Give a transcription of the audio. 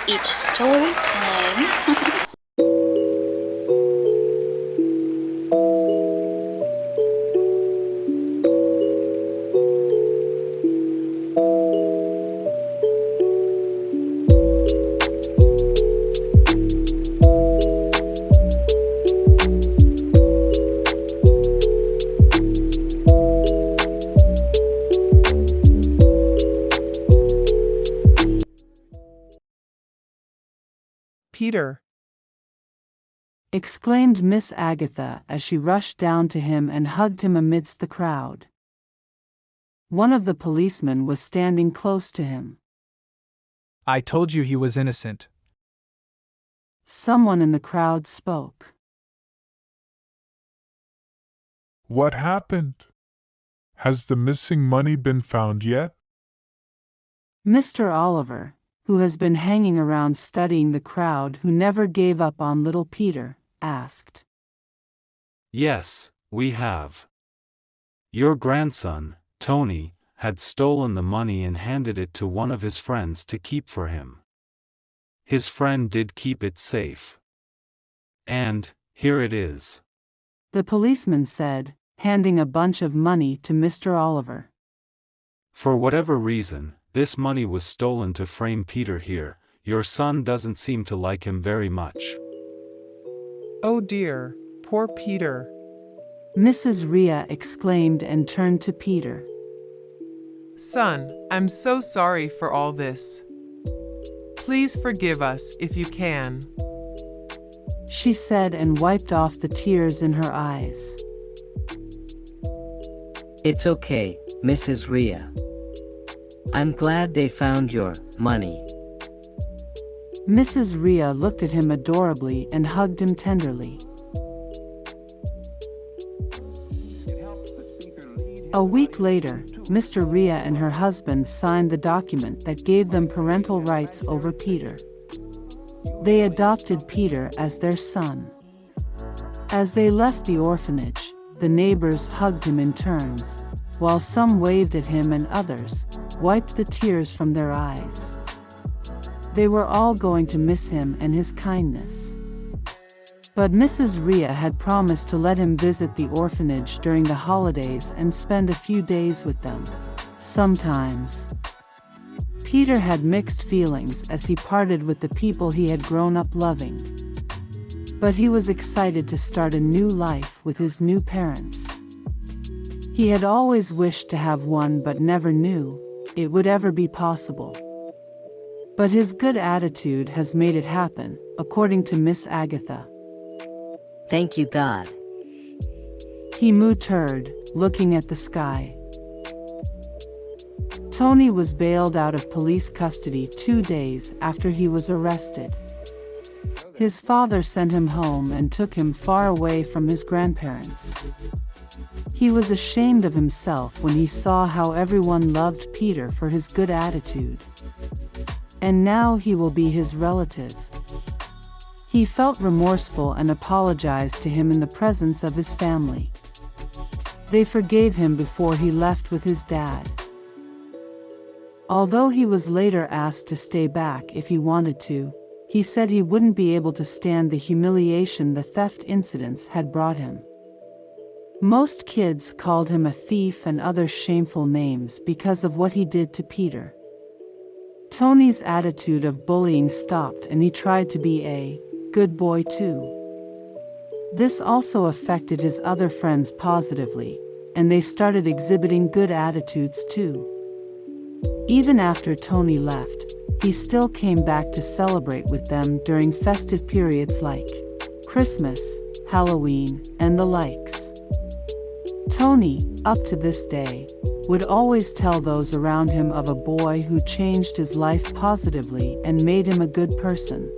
It's story time. Peter, exclaimed Miss Agatha as she rushed down to him and hugged him amidst the crowd. One of the policemen was standing close to him. I told you he was innocent. Someone in the crowd spoke. What happened? Has the missing money been found yet? Mr. Oliver, who has been hanging around studying the crowd who never gave up on little Peter, asked. Yes, we have. Your grandson, Tony, had stolen the money and handed it to one of his friends to keep for him. His friend did keep it safe. And, here it is. The policeman said, handing a bunch of money to Mr. Oliver. For whatever reason, this money was stolen to frame Peter here. Your son doesn't seem to like him very much. Oh dear, poor Peter. Mrs. Rhea exclaimed and turned to Peter. Son, I'm so sorry for all this. Please forgive us if you can. She said and wiped off the tears in her eyes. It's okay, Mrs. Rhea. I'm glad they found your money. Mrs. Rhea looked at him adorably and hugged him tenderly. A week later, Mr. Rhea and her husband signed the document that gave them parental rights over Peter. They adopted Peter as their son. As they left the orphanage, the neighbors hugged him in turns, while some waved at him and others wiped the tears from their eyes. They were all going to miss him and his kindness. But Mrs. Rhea had promised to let him visit the orphanage during the holidays and spend a few days with them. Sometimes. Peter had mixed feelings as he parted with the people he had grown up loving. But he was excited to start a new life with his new parents. He had always wished to have one but never knew it would ever be possible. But his good attitude has made it happen, according to Miss Agatha. Thank you, God. He muttered, looking at the sky. Tony was bailed out of police custody 2 days after he was arrested. His father sent him home and took him far away from his grandparents. He was ashamed of himself when he saw how everyone loved Peter for his good attitude. And now he will be his relative. He felt remorseful and apologized to him in the presence of his family. They forgave him before he left with his dad. Although he was later asked to stay back if he wanted to, he said he wouldn't be able to stand the humiliation the theft incidents had brought him. Most kids called him a thief and other shameful names because of what he did to Peter. Tony's attitude of bullying stopped and he tried to be a good boy too. This also affected his other friends positively, and they started exhibiting good attitudes too. Even after Tony left, he still came back to celebrate with them during festive periods like Christmas, Halloween, and the likes. Tony, up to this day, would always tell those around him of a boy who changed his life positively and made him a good person.